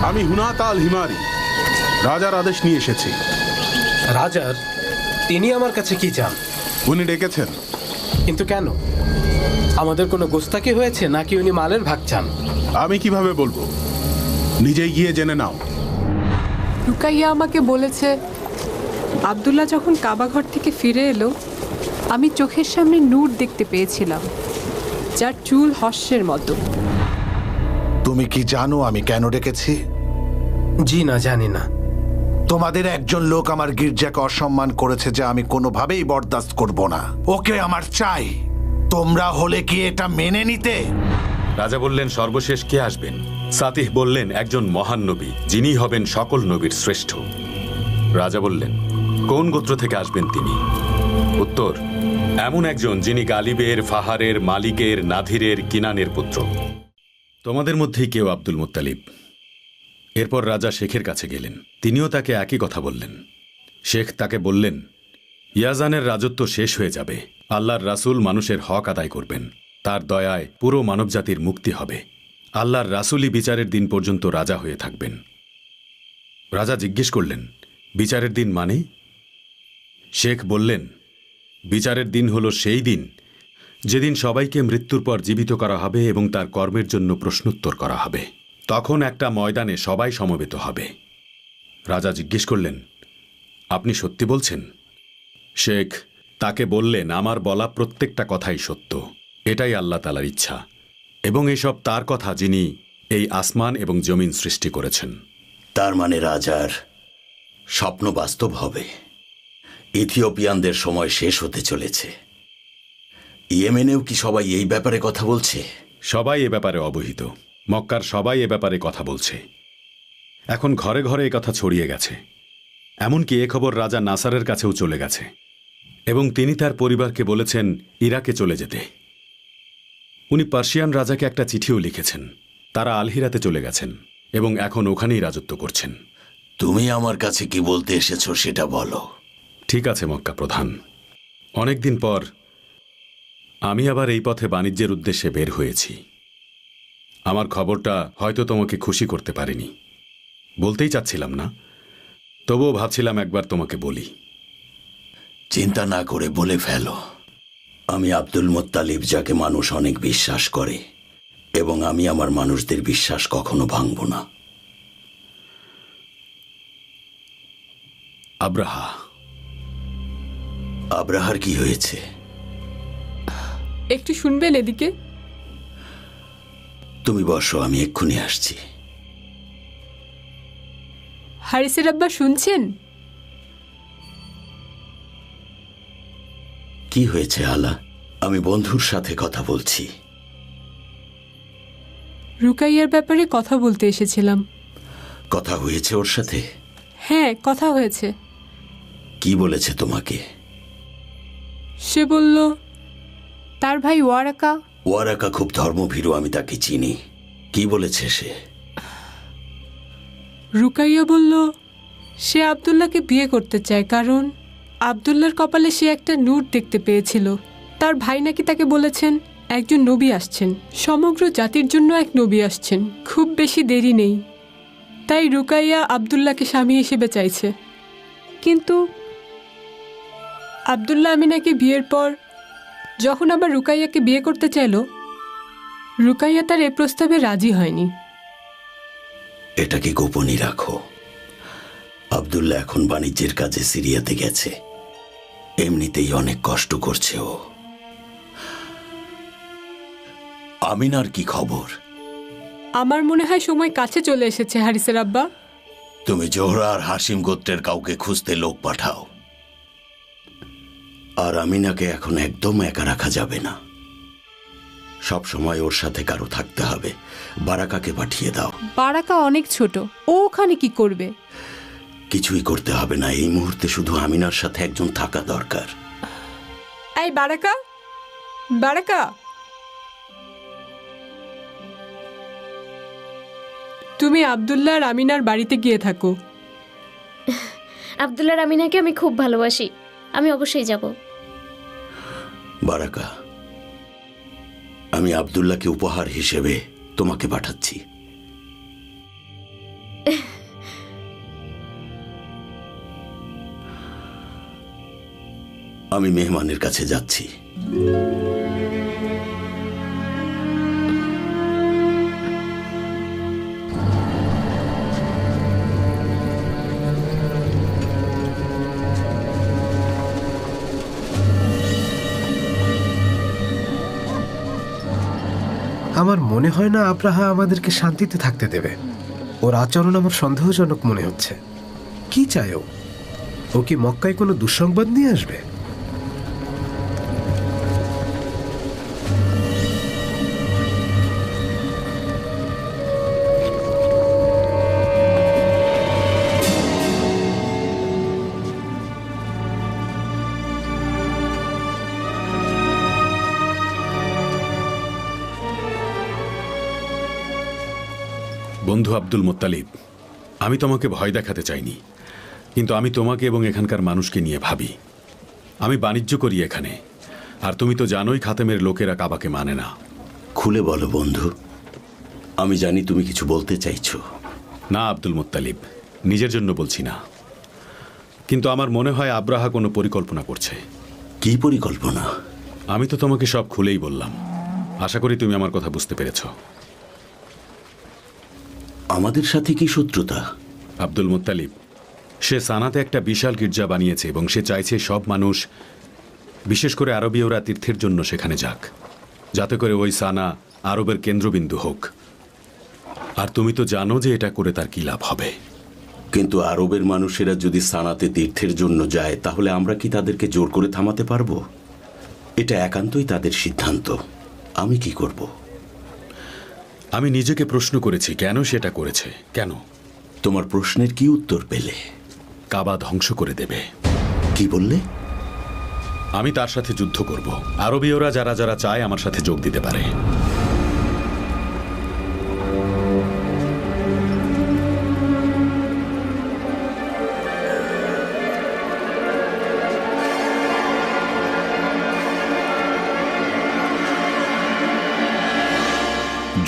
আমি হুনাত আল হিমারি রাজার আদেশ নিয়ে এসেছি। রাজার? তিনি আমার কাছে কি চান? উনি ডেকেছেন। কিন্তু কেন? আমাদের কোনো গোস্তাকি হয়েছে নাকি উনি মালের ভাগ চান? আমি কিভাবে বলবো, নিজেই গিয়ে জেনে নাও। রুকাইয়া আমাকে বলেছে আব্দুল্লাহ যখন কাবাঘর থেকে ফিরে এলো আমি চোখের সামনে নূর দেখতে পেয়েছিলাম, যার চুল হর্ষের মতো। তুমি কি জানো আমি কেন ডেকেছি? জি না, জানি না। তোমাদের একজন লোক আমার গির্জাকে অসম্মান করেছে, যে আমি কোনোভাবেই বরদাস্ত করব না। ওকে আমার চাই। তোমরা হলে কি এটা মেনে নিতে? রাজা বললেন, সর্বশেষ কে আসবেন? সাতিহ বললেন, একজন মহান নবী, যিনি হবেন সকল নবীর শ্রেষ্ঠ। রাজা বললেন, কোন গোত্র থেকে আসবেন তিনি? উত্তর, এমন একজন যিনি গালিবের, ফাহারের, মালিকের, নাধিরের, কিনানের পুত্র। তোমাদের মধ্যেই কেউ আব্দুল মুত্তালিব। এরপর রাজা শেখের কাছে গেলেন, তিনিও তাকে একই কথা বললেন। শেখ তাকে বললেন, ইয়াজানের রাজত্ব শেষ হয়ে যাবে। আল্লাহর রাসূল মানুষের হক আদায় করবেন, তার দয়ায় পুরো মানবজাতির মুক্তি হবে। আল্লাহর রাসূলই বিচারের দিন পর্যন্ত রাজা হয়ে থাকবেন। রাজা জিজ্ঞেস করলেন, বিচারের দিন মানে? শেখ বললেন, বিচারের দিন হলো সেই দিন যেদিন সবাইকে মৃত্যুর পর জীবিত করা হবে এবং তার কর্মের জন্য প্রশ্নোত্তর করা হবে। তখন একটা ময়দানে সবাই সমবেত হবে। রাজা জিজ্ঞেস করলেন, আপনি সত্যি বলছেন? শেখ তাকে বললেন, আমার বলা প্রত্যেকটা কথাই সত্য। এটাই আল্লাহ তাআলার ইচ্ছা, এবং এসব তার কথা যিনি এই আসমান এবং জমিন সৃষ্টি করেছেন। তার মানে রাজার স্বপ্ন বাস্তব হবে। ইথিওপিয়ানদের সময় শেষ হতে চলেছে। ইয়েমেনেও কি সবাই এই ব্যাপারে কথা বলছে? সবাই এ ব্যাপারে অবহিত। মক্কার সবাই এ ব্যাপারে কথা বলছে। এখন ঘরে ঘরে এ কথা ছড়িয়ে গেছে। এমনকি এ খবর রাজা নাসারের কাছেও চলে গেছে, এবং তিনি তার পরিবারকে বলেছেন ইরাকে চলে যেতে। উনি পার্সিয়ান রাজাকে একটা চিঠিও লিখেছেন। তারা আলহিরাতে চলে গেছেন এবং এখন ওখানেই রাজত্ব করছেন। তুমি আমার কাছে কি বলতে এসেছো সেটা বলো। ঠিক আছে মক্কা প্রধান, অনেকদিন পর আমি আবার এই পথে বাণিজ্যের উদ্দেশ্যে বের হয়েছি। আমার খবরটা হয়তো তোমাকে খুশি করতে পারিনি, বলতেই চাচ্ছিলাম না, তবুও ভাবছিলাম একবার তোমাকে বলি। চিন্তা না করে বলে ফেলো। আমি আব্দুল মুত্তালিব, যাকে মানুষ অনেক বিশ্বাস করে, এবং আমি আমার মানুষদের বিশ্বাস কখনো ভাঙব না। আব্রাহা। আব্রাহার কি হয়েছে? একটু শুনবেন এদিকে? তুমি বসো, আমি এক্ষুনি আসছি। হারিসের আব্বা শুনছেন? কি হয়েছে আলা? আমি বন্ধুর সাথে কথা বলছি। রুকাইয়ার ব্যাপারে কথা বলতে এসেছিলাম। কথা হয়েছে ওর সাথে? হ্যাঁ, কথা হয়েছে। কি বলেছে তোমাকে? সে বলল তার ভাই ওয়ারাকা। ওয়ারাকা খুব ধর্মভীরু, আমি তাকে চিনি। কি বলেছে সে? রুকাইয়া বলল সে আব্দুল্লাহকে বিয়ে করতে চায়, কারণ আব্দুল্লাহর কপালে সে একটা নূর দেখতে পেয়েছিল। তার ভাই নাকি তাকে বলেছেন একজন নবী আসছেন, সমগ্র জাতির জন্য এক নবী আসছেন, খুব বেশি দেরি নেই। তাই রুকাইয়া আব্দুল্লাহকে স্বামী হিসেবে চাইছে। কিন্তু আব্দুল্লাহ আমিনাকে বিয়ের পর যখন আবার রুকাইয়াকে বিয়ে করতে চাইল, রুকাইয়া তার এ প্রস্তাবে রাজি হয়নি। এটাকে গোপনই রাখো। আব্দুল্লাহ এখন বাণিজ্যের কাজে সিরিয়াতে গেছে। এমনিতেই অনেক কষ্ট করছে ও। আমিনার কি খবর? আমার মনে হয় সময় কাছে চলে এসেছে হারিসের আব্বা। তুমি জোহরা আর হাসিম গোত্রের কাউকে খুঁজতে লোক পাঠাও। আর আমিনাকে এখন একদম একা রাখা যাবে না। সব সময় ওর সাথে কারো থাকতে হবে। বারাকাকে পাঠিয়ে দাও। বারাকা অনেক ছোট, ও ওখানে কি করবে? কিছুই করতে হবে না, এই মুহূর্তে শুধু আমিনার সাথে একজন থাকা দরকার। এই বারাকা, বারাকা, তুমি আব্দুল্লাহ আর আমিনার বাড়িতে গিয়ে থাকো। আব্দুল্লাহ আর আমিনাকে আমি খুব ভালোবাসি, আমি অবশ্যই যাব। বারাকা, আমি আব্দুল্লাহকে উপহার হিসেবে তোমাকে পাঠাচ্ছি। আমি মেহমানের কাছে যাচ্ছি। আমার মনে হয় না আব্রাহা আমাদেরকে শান্তিতে থাকতে দেবে। ওর আচরণ আমার সন্দেহজনক মনে হচ্ছে। কি চায় ও? ও কি মক্কায় কোনো দুঃসংবাদ নিয়ে আসবে? বন্ধু আব্দুল মুত্তালিব, আমি তোমাকে ভয় দেখাতে চাইনি, কিন্তু আমি তোমাকে এবং এখানকার মানুষকে নিয়ে ভাবি। আমি বাণিজ্য করি এখানে, আর তুমি তো জানোই খাতেমের লোকেরা কাবাকে মানে না। খুলে বলো বন্ধু, আমি জানি তুমি কিছু বলতে চাইছো। না আব্দুল মুত্তালিব, নিজের জন্য বলছি না, কিন্তু আমার মনে হয় আব্রাহা কোনো পরিকল্পনা করছে। কি পরিকল্পনা? আমি তো তোমাকে সব খুলেই বললাম, আশা করি তুমি আমার কথা বুঝতে পেরেছ। আমাদের সাথে কি শত্রুতা? আব্দুল মুত্তালিব, সে সানাতে একটা বিশাল গির্জা বানিয়েছে এবং সে চাইছে সব মানুষ, বিশেষ করে আরবীয়রা, তীর্থের জন্য সেখানে যাক, যাতে করে ওই সানা আরবের কেন্দ্রবিন্দু হোক। আর তুমি তো জানো যে এটা করে তার কি লাভ হবে। কিন্তু আরবের মানুষেরা যদি সানাতে তীর্থের জন্য যায়, তাহলে আমরা কি তাদেরকে জোর করে থামাতে পারবো? এটা একান্তই তাদের সিদ্ধান্ত। আমি কি করব? আমি নিজেকে প্রশ্ন করেছি কেন সেটা করেছে। কেন? তোমার প্রশ্নের কি উত্তর পেলে? কাবা ধ্বংস করে দেবে। কি বললে? আমি তার সাথে যুদ্ধ করব। আরবীয়রা যারা যারা চায় আমার সাথে যোগ দিতে পারে।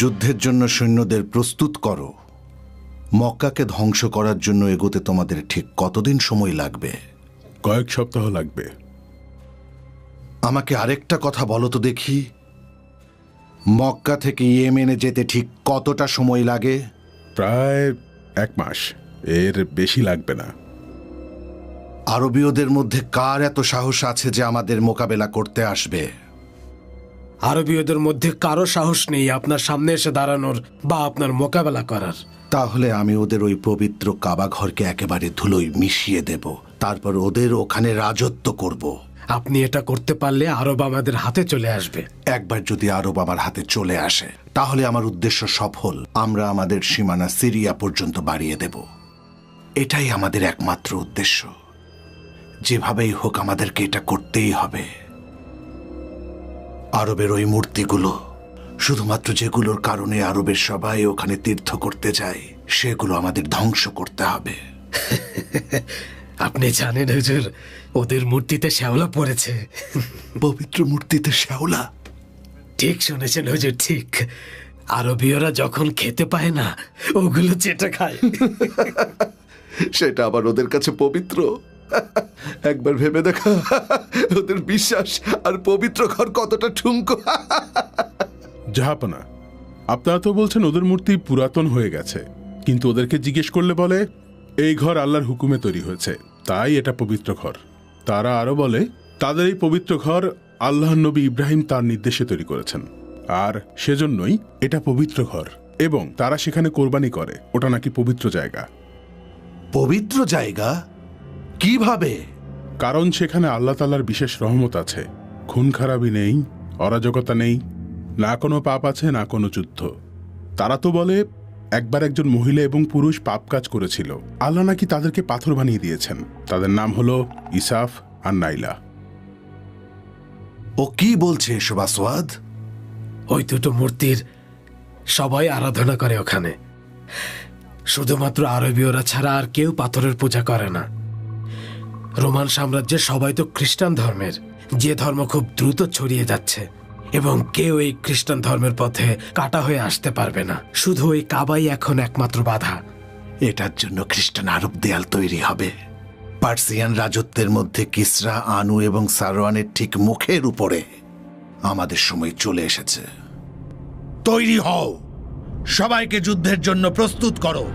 যুদ্ধের জন্য সৈন্যদের প্রস্তুত করো। মক্কাকে ধ্বংস করার জন্য এগোতে তোমাদের ঠিক কতদিন সময় লাগবে? কয়েক সপ্তাহ লাগবে। আমাকে আরেকটা কথা বলো তো দেখি, মক্কা থেকে ইয়েমেনে যেতে ঠিক কতটা সময় লাগে? প্রায় 1 মাস, এর বেশি লাগবে না। আরবীয়দের মধ্যে কার এত সাহস আছে যে আমাদের মোকাবেলা করতে আসবে? আরবীয়দের মধ্যে কারো সাহস নেই আপনার সামনে এসে দাঁড়ানোর বা আপনার মোকাবেলা করার। তাহলে আমি ওদের ওই পবিত্র কাবা ঘরকে একেবারে ধুলোয় মিশিয়ে দেব, তারপর ওদের ওখানে রাজত্ব করব। আপনি এটা করতে পারলে আরব আমাদের হাতে চলে আসবে। একবার যদি আরব আমার হাতে চলে আসে, তাহলে আমার উদ্দেশ্য সফল। আমরা আমাদের সীমানা সিরিয়া পর্যন্ত বাড়িয়ে দেব। এটাই আমাদের একমাত্র উদ্দেশ্য। যেভাবেই হোক আমাদেরকে এটা করতেই হবে। আরবের ওই মূর্তিগুলো, শুধুমাত্র যেগুলোর কারণে আরবের সবাই ওখানে তীর্থ করতে যায়, সেগুলো আমাদের ধ্বংস করতে হবে। আপনি জানেন হুজুর, ওদের মূর্তিতে শ্যাওলা পড়েছে। পবিত্র মূর্তিতে শ্যাওলা? ঠিক শুনেছেন হুজুর, ঠিক। আরবীয়রা যখন খেতে পায় না, ওগুলো চেটে খায়। সেটা আবার ওদের কাছে পবিত্র? একবার ভেবে দেখা, ওদের বিশ্বাস আর পবিত্র ঘর কতটা ঠুনকো। জাহাপনা, আপনারা তো বলছেন ওদের মূর্তি পুরাতন হয়ে গেছে, কিন্তু ওদেরকে জিজ্ঞেস করলে বলে এই ঘর আল্লাহর হুকুমে তৈরি হয়েছে, তাই এটা পবিত্র ঘর। তারা আরো বলে তাদের এই পবিত্র ঘর আল্লাহর নবী ইব্রাহিম তার নির্দেশে তৈরি করেছেন, আর সেজন্যই এটা পবিত্র ঘর, এবং তারা সেখানে কোরবানি করে। ওটা নাকি পবিত্র জায়গা। পবিত্র জায়গা? কিভাবে? কারণ সেখানে আল্লাহ তাআলার বিশেষ রহমত আছে। খুন খারাপি নেই, অরাজকতা নেই, না কোনো পাপ আছে, না কোনো যুদ্ধ। তারা তো বলে একবার একজন মহিলা এবং পুরুষ পাপ কাজ করেছিল, আল্লাহ নাকি তাদেরকে পাথর বানিয়ে দিয়েছেন। তাদের নাম হলো ইসাফ আর নাইলা। ও কি বলছে এসব আসওয়াদ? ওই দুটো মূর্তির সবাই আরাধনা করে ওখানে। শুধুমাত্র আরবীয়রা ছাড়া আর কেউ পাথরের পূজা করে না। রোমান সাম্রাজ্যের সবাই তো খ্রিস্টান ধর্মের, যে ধর্ম খুব দ্রুত ছড়িয়ে যাচ্ছে, এবং কেউ এই খ্রিস্টান ধর্মের পথে কাটা হয়ে আসতে পারবে না। শুধু ওই কাবাই এখন একমাত্র বাধা। এটার জন্য খ্রিস্টান আরব দেয়াল তৈরি হবে। পার্সিয়ান রাজত্বের মধ্যে কিসরা, আনু এবং সারওয়ানের ঠিক মুখের উপরে আমাদের সময় চলে এসেছে। তৈরি হও, সবাইকে যুদ্ধের জন্য প্রস্তুত করো।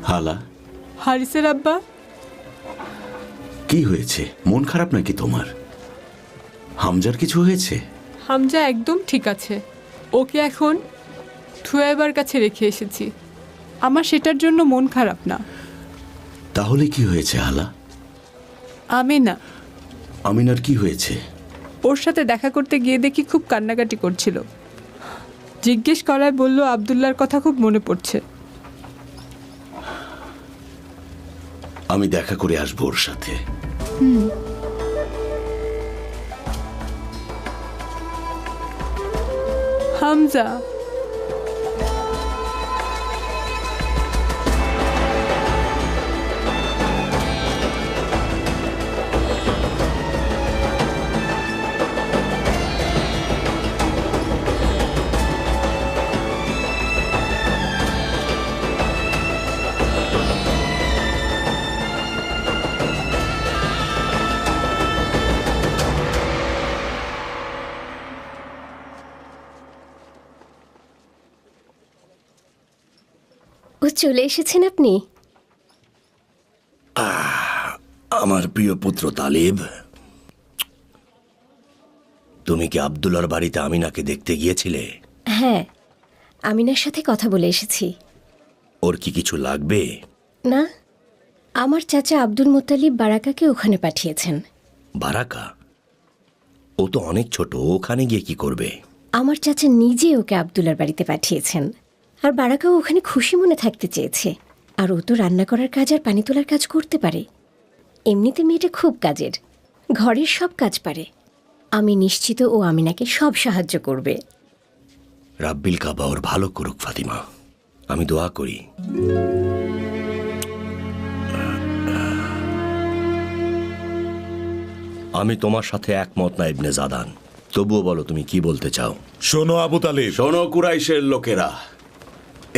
হালা, হারিসের আব্বা, কি হয়েছে? মন খারাপ নাকি তোমার? হামজার কিছু হয়েছে? হামজা একদম ঠিক আছে। ওকে এখন থুয়াইবার কাছে রেখে এসেছি। আমার সেটার জন্য মন খারাপ না। তাহলে কি হয়েছে হালা? আমিনা, আমিনার কি হয়েছে? ওর সাথে দেখা করতে গিয়ে দেখি খুব কান্নাকাটি করছিল। জিজ্ঞেস করায় বলল আব্দুল্লাহর কথা খুব মনে পড়ছে। আমি দেখা করে আসবো ওর সাথে। হামজা, ও চলে এসেছেন আপনি? আমার প্রিয় পুত্র তালিব, তুমি কি আব্দুল্লাহর বাড়িতে আমিনাকে দেখতে গিয়েছিলে? হ্যাঁ, আমিনার সাথে কথা বলে এসেছি। ওর কি কিছু লাগবে? না, আমার চাচা আব্দুল মুত্তালিব বারাকাকে ওখানে পাঠিয়েছেন। বারাকা? ও তো অনেক ছোট, ওখানে গিয়ে কি করবে? আমার চাচা নিজে ওকে আব্দুল্লার বাড়িতে পাঠিয়েছেন। আর বারাকাও ওখানে খুশি মনে থাকতে চেয়েছে। আর ও তো রান্না করার কাজ আর পানি তোলার কাজ করতে পারে। এমনিতে মেয়েটা খুব কাজের, ঘরের সব কাজ পারে। আমি নিশ্চিত ও আমিনাকে সব সাহায্য করবে। রাব্বিল কাবা ওর ভালো করুক ফাতিমা, আমি দোয়া করি। আমি তোমার সাথে একমত না ইবনে জাদান, তবুও বলো তুমি কি বলতে চাও। শোনো আবু তালিব, শোনো কুরাইশের লোকেরা,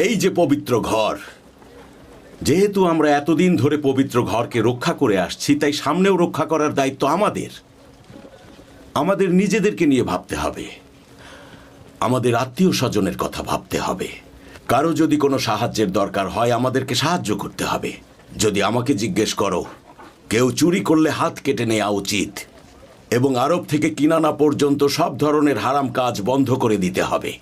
এই যে পবিত্র ঘর, যেহেতু আমরা এতদিন ধরে পবিত্র ঘরকে রক্ষা করে আসছি, তাই সামনেও রক্ষা করার দায়িত্ব আমাদের। আমাদের নিজেদেরকে নিয়ে ভাবতে হবে, আমাদের আত্মীয় স্বজনের কথা ভাবতে হবে। কারো যদি কোনো সাহায্যের দরকার হয় আমাদেরকে সাহায্য করতে হবে। যদি আমাকে জিজ্ঞেস করো, কেউ চুরি করলে হাত কেটে নেওয়া উচিত এবং আরব থেকে কিনানা পর্যন্ত সব ধরনের হারাম কাজ বন্ধ করে দিতে হবে।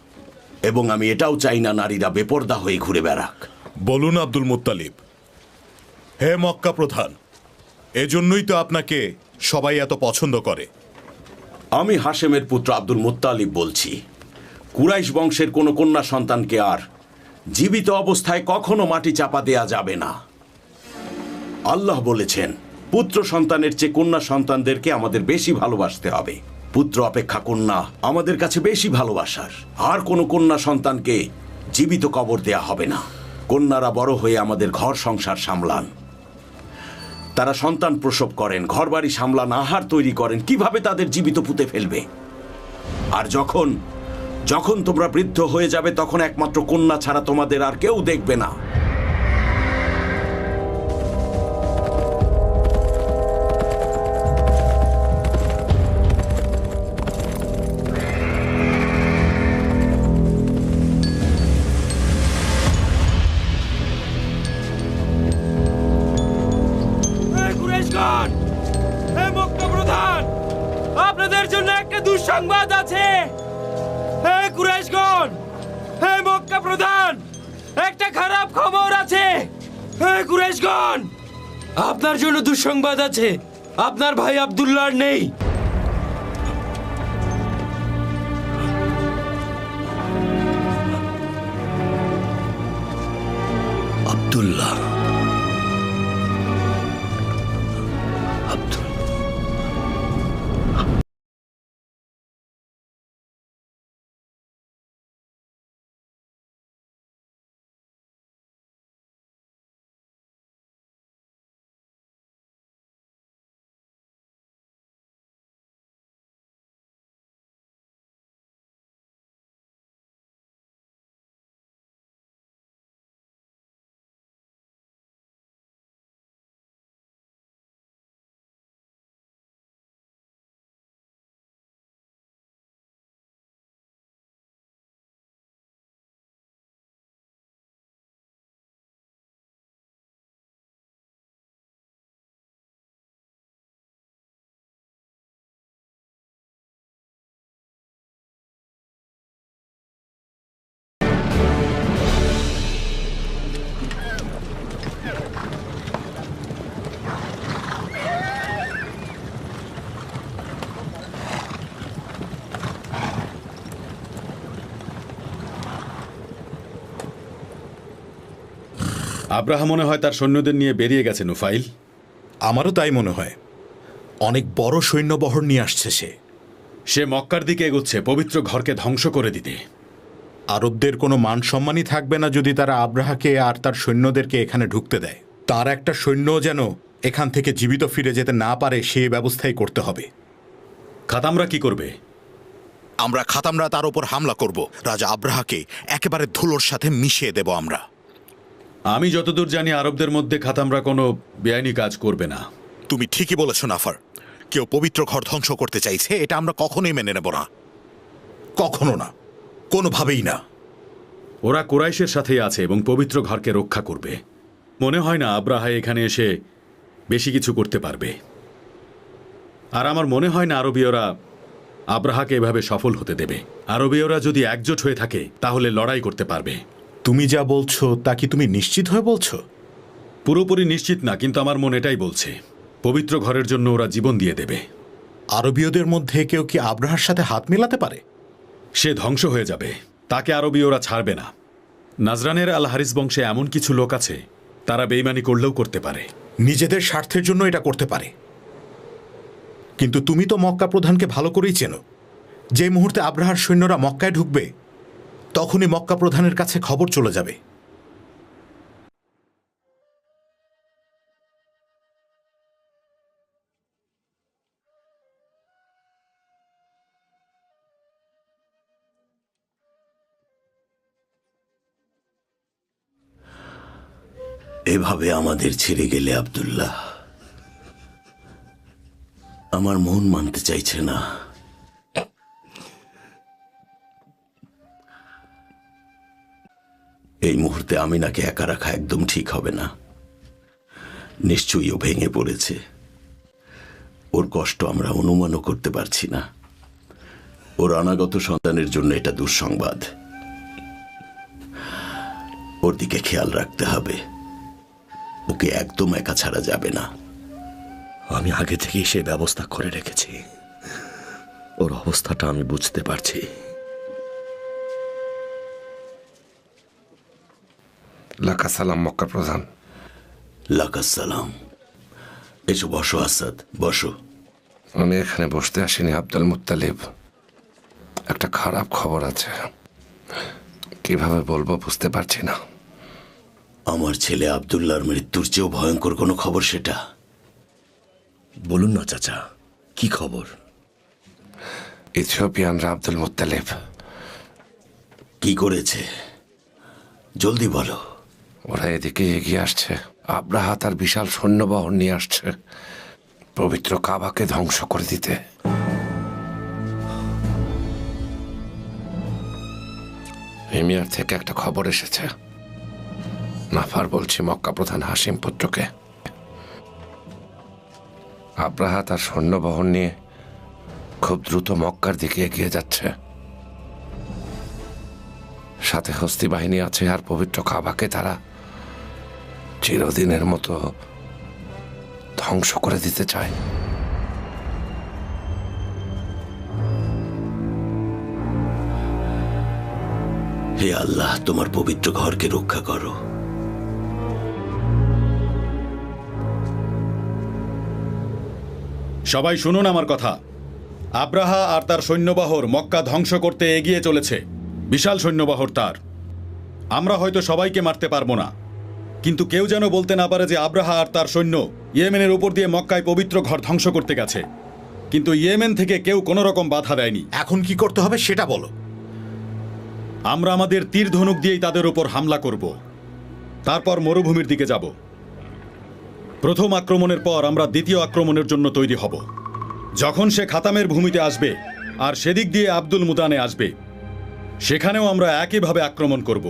এবং আমি এটাও চাই না নারীরা বেপরদা হয়ে ঘুরে বেড়াক। বলুন আব্দুল মুত্তালিব। হে মক্কা প্রধান, এজন্যই তো আপনাকে সবাই এত পছন্দ করে। আমি হাশেমের পুত্র আব্দুল মুত্তালিব বলছি। কুরাইশ বংশের কোনো কন্যা সন্তানকে আর জীবিত অবস্থায় কখনো মাটি চাপা দেয়া যাবে না। আল্লাহ বলেছেন, পুত্র সন্তানের চেয়ে কন্যা সন্তানদেরকে আমাদের বেশি ভালোবাসতে হবে। পুত্র অপেক্ষা কন্যা আমাদের কাছে বেশি ভালোবাসার। আর কোনো কন্যা সন্তানকে জীবিত কবর দেয়া হবে না। কন্যারা বড় হয়ে আমাদের ঘর সংসার সামলান, তারা সন্তান প্রসব করেন, ঘরবাড়ি সামলান, আহার তৈরি করেন। কিভাবে তাদের জীবিত পুঁতে ফেলবে? আর যখন যখন তোমরা বৃদ্ধ হয়ে যাবে, তখন একমাত্র কন্যা ছাড়া তোমাদের আর কেউ দেখবে না। আপনাদের জন্য একটা দুঃসংবাদ আছে। হে কুরাইশগণ, হে মক্কা প্রধান, একটা খারাপ খবর আছে। হে কুরাইশগণ, আপনার জন্য দুঃসংবাদ আছে। আপনার ভাই আব্দুল্লাহ নেই। আব্দুল্লাহ, আব্রাহা মনে হয় তার সৈন্যদের নিয়ে বেরিয়ে গেছে নুফাইল। আমারও তাই মনে হয়। অনেক বড় সৈন্যবহর নিয়ে আসছে সে মক্কার দিকে এগোচ্ছে পবিত্র ঘরকে ধ্বংস করে দিতে। আরবদের কোনো মান সম্মানই থাকবে না যদি তারা আব্রাহাকে আর তার সৈন্যদেরকে এখানে ঢুকতে দেয়। তার একটা সৈন্য যেন এখান থেকে জীবিত ফিরে যেতে না পারে সে ব্যবস্থাই করতে হবে। খাতামরা কি করবে? আমরা খাতামরা তার উপর হামলা করব। রাজা আব্রাহাকে একেবারে ধুলোর সাথে মিশিয়ে দেব আমরা। আমি যতদূর জানি আরবদের মধ্যে খাতামরা কোনো বেআইনি কাজ করবে না। তুমি ঠিকই বলেছ নাফার। কেউ পবিত্র ঘর ধ্বংস করতে চাইছে, এটা আমরা কখনোই মেনে নেব না। কখনো না, কোনোভাবেই না। ওরা কুরাইশের সাথেই আছে এবং পবিত্র ঘরকে রক্ষা করবে। মনে হয় না আব্রাহা এখানে এসে বেশি কিছু করতে পারবে। আর আমার মনে হয় না আরবীয়রা আব্রাহাকে এভাবে সফল হতে দেবে। আরবীয়রা যদি একজোট হয়ে থাকে তাহলে লড়াই করতে পারবে। তুমি যা বলছো তা কি তুমি নিশ্চিত হয়ে বলছো? পুরোপুরি নিশ্চিত না, কিন্তু আমার মন এটাই বলছে। পবিত্র ঘরের জন্য ওরা জীবন দিয়ে দেবে। আরবীয়দের মধ্যে কেউ কি আব্রাহার সাথে হাত মেলাতে পারে? সে ধ্বংস হয়ে যাবে, তাকে আরবীয়রা ছাড়বে না। নাজরানের আল হারিস বংশে এমন কিছু লোক আছে তারা বেইমানি করলেও করতে পারে। নিজেদের স্বার্থের জন্য এটা করতে পারে। কিন্তু তুমি তো মক্কা প্রধানকে ভালো করেই চেনো। যে মুহূর্তে আব্রাহার সৈন্যরা মক্কায় ঢুকবে তখনই মক্কা প্রধানের কাছে খবর চলে যাবে। এভাবে আমাদের ছেড়ে গেলে আব্দুল্লাহ, আমার মন মানতে চাইছে না। এই মুহূর্তে আমিনাকে একা রাখা একদম ঠিক হবে না। নিশ্চয়ই ও ভেঙে পড়েছে। ওর কষ্ট আমরা অনুমানও করতে পারছি না। ওর অনাগত সন্তানের জন্য এটা দুঃসংবাদ। ওর দিকে খেয়াল রাখতে হবে। ওকে একদম একা ছাড়া যাবে না। আমি আগে থেকেই সে ব্যবস্থা করে রেখেছি। ওর অবস্থাটা আমি বুঝতে পারছি। লাকাসালাম মক্কা প্রধান। লাকাসালাম। এসো বসো আসাদ, বসো। আমি এখানে বসতে আসিনি আব্দুল মুত্তালিব। একটা খারাপ খবর আছে, কিভাবে বলবো বুঝতে পারছি না। আমার ছেলে আব্দুল্লাহর মৃত্যুর চেয়েও ভয়ঙ্কর কোনো খবর সেটা? বলুন না চাচা, কি খবর? ইথিওপিয়ানরা আব্দুল মুত্তালিব কি করেছে? জলদি বলো। ওরা এদিকে এগিয়ে আসছে। আব্রাহা তার বিশাল সৈন্যবহর নিয়ে আসছে পবিত্র কাবাকে ধ্বংস করে দিতে। হিমিয়ার থেকে একটা খবর এসেছে। নাফার বলছি, মক্কা প্রধান হাসিম পুত্রকে। আব্রাহা তার সৈন্যবহর নিয়ে খুব দ্রুত মক্কার দিকে এগিয়ে যাচ্ছে। সাথে হস্তি বাহিনী আছে, আর পবিত্র কাবাকে তারা চিরদিনের মতো ধ্বংস করে দিতে চায়। হে আল্লাহ, তোমার পবিত্র ঘরকে রক্ষা করো। সবাই শুনুন আমার কথা। আব্রাহা আর তার সৈন্যবহর মক্কা ধ্বংস করতে এগিয়ে চলেছে। বিশাল সৈন্যবহর তার। আমরা হয়তো সবাইকে মারতে পারবো না, কিন্তু কেউ যেন বলতে না পারে যে আব্রাহা আর তার সৈন্য ইয়েমেনের উপর দিয়ে মক্কায় পবিত্র ঘর ধ্বংস করতে গেছে। কিন্তু ইয়েমেন থেকে কেউ কোনো রকম বাধা দেয়নি। এখন কি করতে হবে সেটা বলো। আমরা আমাদের তীর ধনুক দিয়েই তাদের উপর হামলা করব। তারপর মরুভূমির দিকে যাব। প্রথম আক্রমণের পর আমরা দ্বিতীয় আক্রমণের জন্য তৈরি হব। যখন সে খাতামের ভূমিতে আসবে আর সেদিক দিয়ে আব্দুল মুদানে আসবে, সেখানেও আমরা একইভাবে আক্রমণ করব।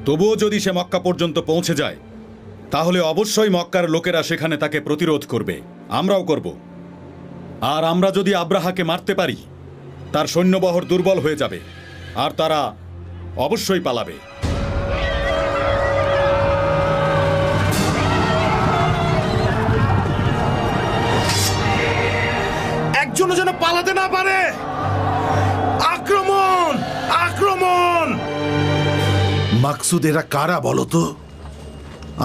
তবুও যদি সে মক্কা পর্যন্ত পৌঁছে যায়, তাহলে অবশ্যই মক্কার লোকেরা সেখানে তাকে প্রতিরোধ করবে। আমরাও করব। আর আমরা যদি আব্রাহাকে মারতে পারি, তার সৈন্যবহর দুর্বল হয়ে যাবে আর তারা অবশ্যই পালাবে। একজনও যেন পালাতে না পারে। আক্রমণ! আক্রমণ! মাকসুদ এরা কারা বলো তো?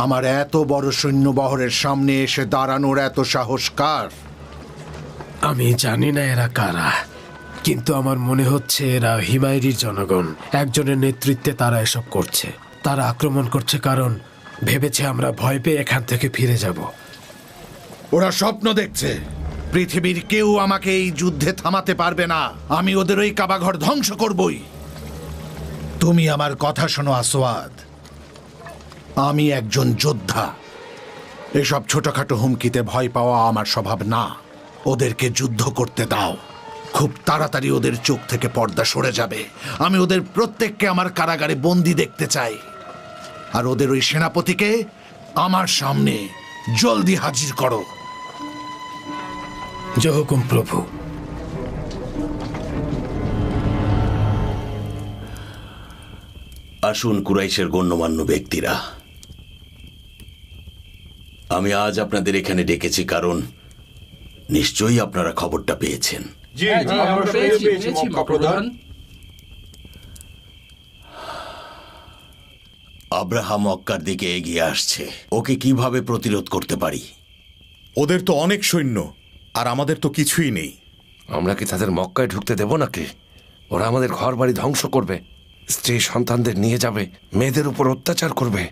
আমার এত বড় সৈন্যবহরের সামনে এসে দাঁড়ানোর এত সাহস কার? আমি জানি না এরা কারা, কিন্তু আমার মনে হচ্ছে এরা হিমায়রির জনগণ। একজনের নেতৃত্বে তারা এসব করছে। তারা আক্রমণ করছে কারণ ভেবেছে আমরা ভয় পেয়ে এখান থেকে ফিরে যাব। ওরা স্বপ্ন দেখছে। পৃথিবীর কেউ আমাকে এই যুদ্ধে থামাতে পারবে না। আমি ওদের ওই কাবাঘর ধ্বংস করবই। তুমি আমার কথা শোনো আসওয়াদ, আমি একজন যোদ্ধা। এসব ছোটখাটো হুমকিতে ভয় পাওয়া আমার স্বভাব না। ওদেরকে যুদ্ধ করতে দাও। খুব তাড়াতাড়ি ওদের চোখ থেকে পর্দা সরে যাবে। আমি ওদের প্রত্যেককে আমার কারাগারে বন্দি দেখতে চাই। আর ওদের ওই সেনাপতিকে আমার সামনে জলদি হাজির করো। জয় হুকুম প্রভু। আসুন কুরাইশের গণ্যমান্য ব্যক্তিরা, আমি আজ আপনাদের এখানে ডেকেছি কারণ নিশ্চয়ই আপনারা খবরটা পেয়েছেন। আব্রাহা মক্কার দিকে এগিয়ে আসছে। ওকে কিভাবে প্রতিরোধ করতে পারি? ওদের তো অনেক সৈন্য, আর আমাদের তো কিছুই নেই। আমরা কি তাদের মক্কায় ঢুকতে দেব নাকি? ওরা আমাদের ঘর বাড়ি ধ্বংস করবে, স্ত্রী সন্তানদের নিয়ে যাবে, মেয়েদের উপর অত্যাচার করবে,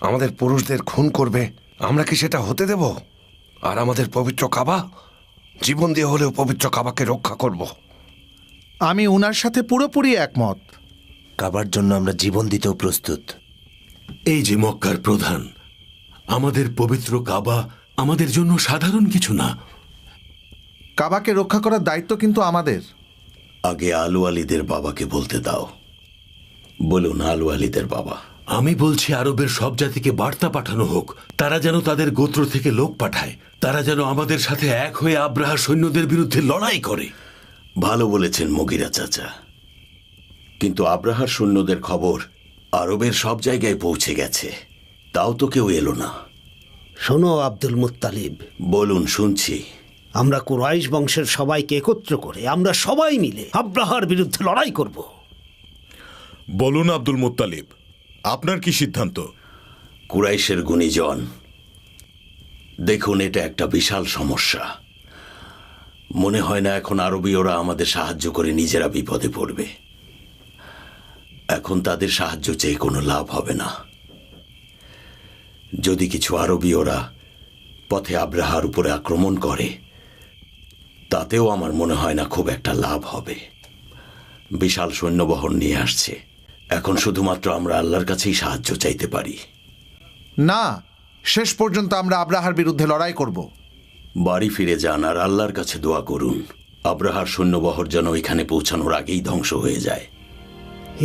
আমাদের পুরুষদের খুন করবে। আমরা কি সেটা হতে দেব? আর আমাদের পবিত্র কাবা, জীবন দিয়ে হলেও পবিত্র কাবাকে রক্ষা করব। আমি ওনার সাথে পুরোপুরি একমত। কাবার জন্য আমরা জীবন দিতেও প্রস্তুত। এই যে মক্কার প্রধান, আমাদের পবিত্র কাবা আমাদের জন্য সাধারণ কিছু না। কাবাকে রক্ষা করার দায়িত্ব কিন্তু আমাদের। আগে আলু আলীদের বাবাকে বলতে দাও। বলুন আলু আলীদের বাবা। আমি বলছি আরবের সব জাতিকে বার্তা পাঠানো হোক, তারা যেন তাদের গোত্র থেকে লোক পাঠায়। তারা যেন আমাদের সাথে এক হয়ে আব্রাহার সৈন্যদের বিরুদ্ধে লড়াই করে। ভালো বলেছেন মগিরা চাচা, কিন্তু আব্রাহার সৈন্যদের খবর আরবের সব জায়গায় পৌঁছে গেছে, তাও তো কেউ এলো না। শোনো আব্দুল মুত্তালিব। বলুন, শুনছি। আমরা কুরাইশ বংশের সবাইকে একত্র করে আমরা সবাই মিলে আব্রাহার বিরুদ্ধে লড়াই করব। বলুন আব্দুল মুত্তালিব, আপনার কি সিদ্ধান্ত? কুরাইশের গুণীজন, দেখুন এটা একটা বিশাল সমস্যা। মনে হয় না এখন আরবীয়রা আমাদের সাহায্য করে নিজেরা বিপদে পড়বে। এখন তাদের সাহায্য চেয়ে কোনো লাভ হবে না। যদি কিছু আরবীয়রা পথে আব্রাহার উপরে আক্রমণ করে, তাতেও আমার মনে হয় না খুব একটা লাভ হবে। বিশাল সৈন্যবহর নিয়ে আসছে। এখন শুধুমাত্র আমরা আল্লাহর কাছেই সাহায্য চাইতে পারি। না, শেষ পর্যন্ত আমরা আব্রাহার বিরুদ্ধে লড়াই করব। বাড়ি ফিরে যান আর আল্লাহর কাছে দোয়া করুন আব্রাহার সৈন্যবহর যেন এখানে পৌঁছানোর আগেই ধ্বংস হয়ে যায়।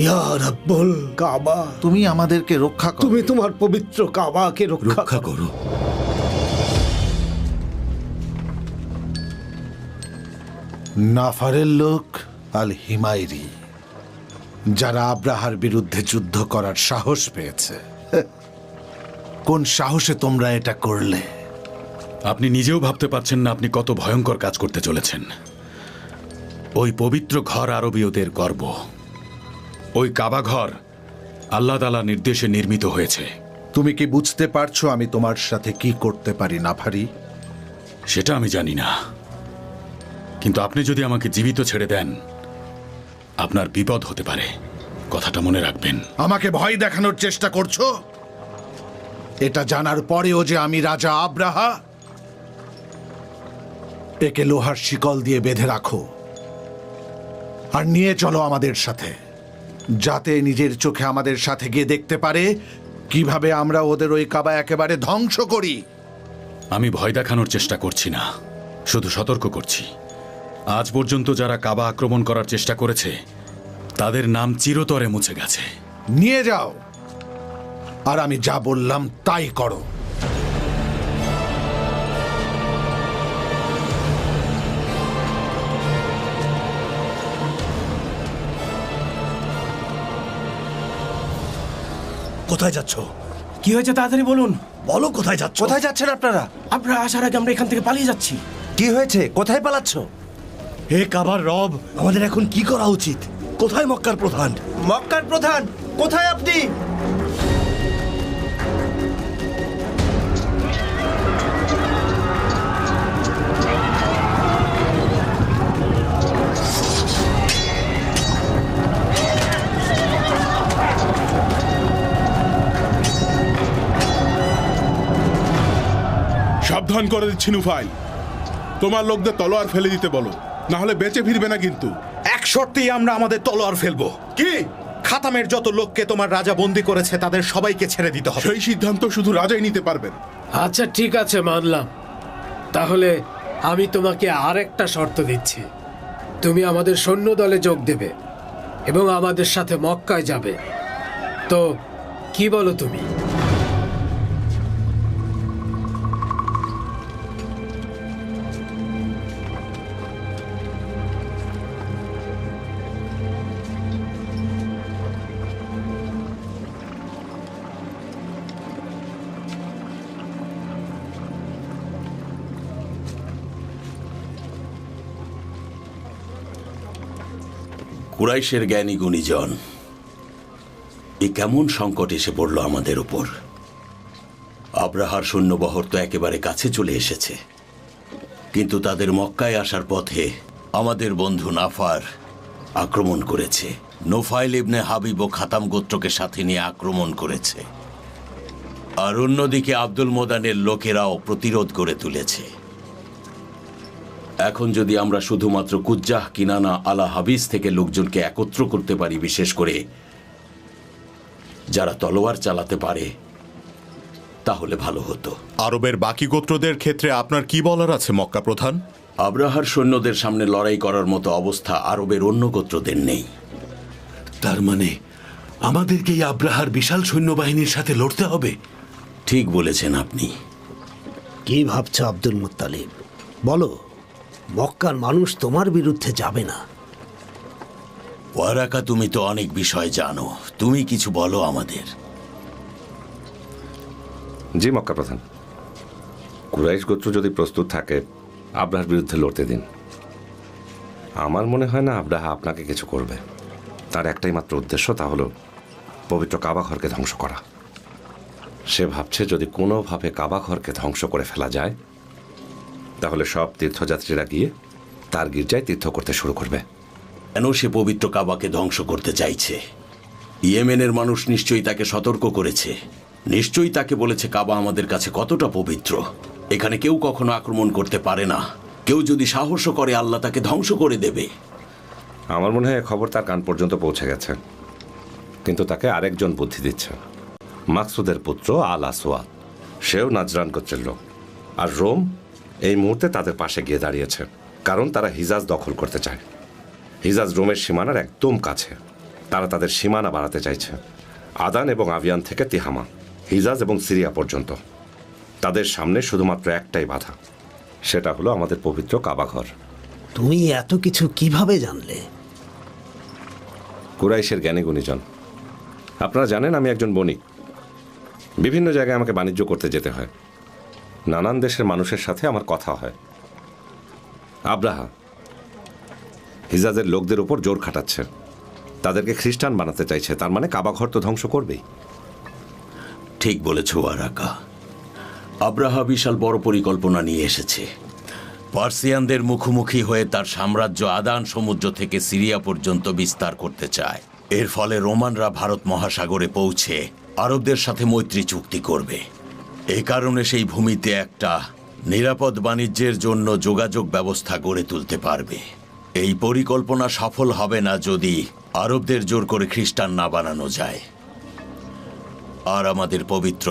ইয়া রাব্বুল কাবা, তুমি আমাদেরকে রক্ষা করো। তুমি তোমার পবিত্র কাবাকে রক্ষা করো। নাফারের লোক আল হিমায়রি, যারা আব্রাহার বিরুদ্ধে যুদ্ধ করার সাহস পেয়েছে। কোন সাহসে তোমরা এটা করলে? আপনি নিজেও ভাবতে পারছেন না আপনি কত ভয়ঙ্কর কাজ করতে চলেছেন। ওই পবিত্র ঘর আরবীয়দের গর্ব। ওই কাবা ঘর আল্লাহ তাআলার নির্দেশে নির্মিত হয়েছে। তুমি কি বুঝতে পারছো আমি তোমার সাথে কি করতে পারি নাফারি? সেটা আমি জানি না, কিন্তু আপনি যদি আমাকে জীবিত ছেড়ে দেন আপনার বিপদ হতে পারে। কথাটা মনে রাখবেন। আমাকে ভয় দেখানোর চেষ্টা করছো? এটা জানার পরেও যে আমি রাজা আব্রাহা? একে লোহার শিকল দিয়ে বেঁধে রাখো আর নিয়ে চলো আমাদের সাথে, যাতে নিজের চোখে আমাদের সাথে গিয়ে দেখতে পারে কিভাবে আমরা ওদের ওই কাবা একেবারে ধ্বংস করি। আমি ভয় দেখানোর চেষ্টা করছি না, শুধু সতর্ক করছি। আজ পর্যন্ত যারা কাবা আক্রমণ করার চেষ্টা করেছে তাদের নাম চিরতরে মুছে গেছে। নিয়ে যাও আর আমি যা বললাম তাই করো। কোথায় যাচ্ছ? কি হয়েছে তাড়াতাড়ি বলুন। বলো কোথায় যাচ্ছ? কোথায় যাচ্ছেন আপনারা? আপনারা আসার আগে আমরা এখান থেকে পালিয়ে যাচ্ছি। কি হয়েছে? কোথায় পালাচ্ছ? হে কাবার রব, আমাদের এখন কি করা উচিত? কোথায় মক্কার প্রধান? মক্কার প্রধান কোথায় আপনি? সাবধান করে দিচ্ছি নুফাইল, তোমার লোকদের তলোয়ার ফেলে দিতে বলো, না হলে বেঁচে ফিরবে না কিন্তু। এক শর্তেই আমরা আমাদের তলোয়ার ফেলবো। কি? খাতামের যত লোককে তোমার রাজা বন্দী করেছে তাদের সবাইকে ছেড়ে দিতে হবে। সেই সিদ্ধান্ত শুধু রাজাই নিতে পারবেন। আচ্ছা ঠিক আছে, মানলাম। তাহলে আমি তোমাকে আর একটা শর্ত দিচ্ছি, তুমি আমাদের সৈন্য দলে যোগ দেবে এবং আমাদের সাথে মক্কায় যাবে। তো কি বলো তুমি? কুরাইশের জ্ঞানী গুণীজন, এ কেমন সংকট এসে পড়ল আমাদের উপর। আব্রাহার সৈন্যবহর তো একেবারে কাছে চলে এসেছে, কিন্তু তাদের মক্কায় আসার পথে আমাদের বন্ধু নাফার আক্রমণ করেছে। নোফাইল ইবনে হাবিব ও খাতাম গোত্রকে সাথে নিয়ে আক্রমণ করেছে, আর অন্যদিকে আব্দুল মোদানের লোকেরাও প্রতিরোধ করে তুলেছে। এখন যদি আমরা শুধুমাত্র কুজ্জাহ, কিনানা, আলা হাবিস থেকে লোকজনকে একত্র করতে পারি, বিশেষ করে যারা তলোয়ার চালাতে পারে, তাহলে ভালো হতো। আরবের বাকি গোত্রদের ক্ষেত্রে আপনার কি বলার আছে মক্কা প্রধান? আব্রাহার সৈন্যদের সামনে লড়াই করার মতো অবস্থা আরবের অন্য গোত্রদের নেই। তার মানে আমাদেরকে এই আব্রাহার বিশাল সৈন্যবাহিনীর সাথে লড়তে হবে? ঠিক বলেছেন আপনি। কি ভাবছো আব্দুল মুত্তালিব? বলো, মক্কার মানুষ তোমার বিরুদ্ধে যাবে না। ওয়ারাকা, তুমি তো অনেক বিষয় জানো, তুমি কিছু বলো আমাদের। জি মক্কা প্রধান, কুরাইশ গোত্র যদি প্রস্তুত থাকে আব্রাহার বিরুদ্ধে লড়তে দিন। আমার মনে হয় না আব্রাহা আপনাকে কিছু করবে। তার একটাই মাত্র উদ্দেশ্য, তা হলো পবিত্র কাবা ঘরকে ধ্বংস করা। সে ভাবছে যদি কোনোভাবে কাবা ঘরকে ধ্বংস করে ফেলা যায়, তাহলে সব তীর্থযাত্রীরা গিয়ে তার গির্জায় তীর্থ করতে শুরু করবে। কেন সে পবিত্র কাবাকে ধ্বংস করতে চাইছে? ইয়েমেনের মানুষ নিশ্চয়ই তাকে সতর্ক করেছে, নিশ্চয়ই তাকে বলেছে কাবা আমাদের কাছে কতটা পবিত্র, এখানে কেউ কখনো আক্রমণ করতে পারে না, কেউ যদি সাহসও করে আল্লাহ তাকে ধ্বংস করে দেবে। আমার মনে হয় খবর তার কান পর্যন্ত পৌঁছে গেছে, কিন্তু তাকে আরেকজন বুদ্ধি দিচ্ছে। মাকসুদের পুত্র আল আসওয়াদ, সেও নাজরান গোত্রের লোক, আর রোম এই মুহূর্তে তাদের পাশে গিয়ে দাঁড়িয়েছে, কারণ তারা হিজাজ দখল করতে চায়। হিজাজ রোমের সীমানার একদম কাছে। তারা তাদের সীমানা বাড়াতে চাইছে, আদান এবং আভিয়ান থেকে তিহামা, হিজাজ এবং সিরিয়া পর্যন্ত। তাদের সামনে শুধুমাত্র একটাই বাধা, সেটা হলো আমাদের পবিত্র কাবাঘর। তুমি এত কিছু কিভাবে জানলে? কুরাইশের জ্ঞানী গুণীজন। আপনারা জানেন আমি একজন বণিক, বিভিন্ন জায়গায় আমাকে বাণিজ্য করতে যেতে হয়, নানান দেশের মানুষের সাথে আমার কথা হয়। আব্রাহা হিজাজের লোকদের উপর জোর খাটাচ্ছে, তাদেরকে খ্রিস্টান বানাতে চাইছে, তার মানে কাবাঘর তো ধ্বংস করবেই। ঠিক বলেছ ওয়ারাকা, আব্রাহা বিশাল বড় পরিকল্পনা নিয়ে এসেছে। পার্সিয়ানদের মুখোমুখি হয়ে তার সাম্রাজ্য আদান সমুদ্র থেকে সিরিয়া পর্যন্ত বিস্তার করতে চায়। এর ফলে রোমানরা ভারত মহাসাগরে পৌঁছে আরবদের সাথে মৈত্রী চুক্তি করবে। এই কারণে সেই ভূমিতে একটা নিরাপদ বাণিজ্যের জন্য যোগাযোগ ব্যবস্থা গড়ে তুলতে পারবে। এই পরিকল্পনা সফল হবে না যদি আরবদের জোর করে খ্রিস্টান না বানানো যায়, আর আমাদের পবিত্র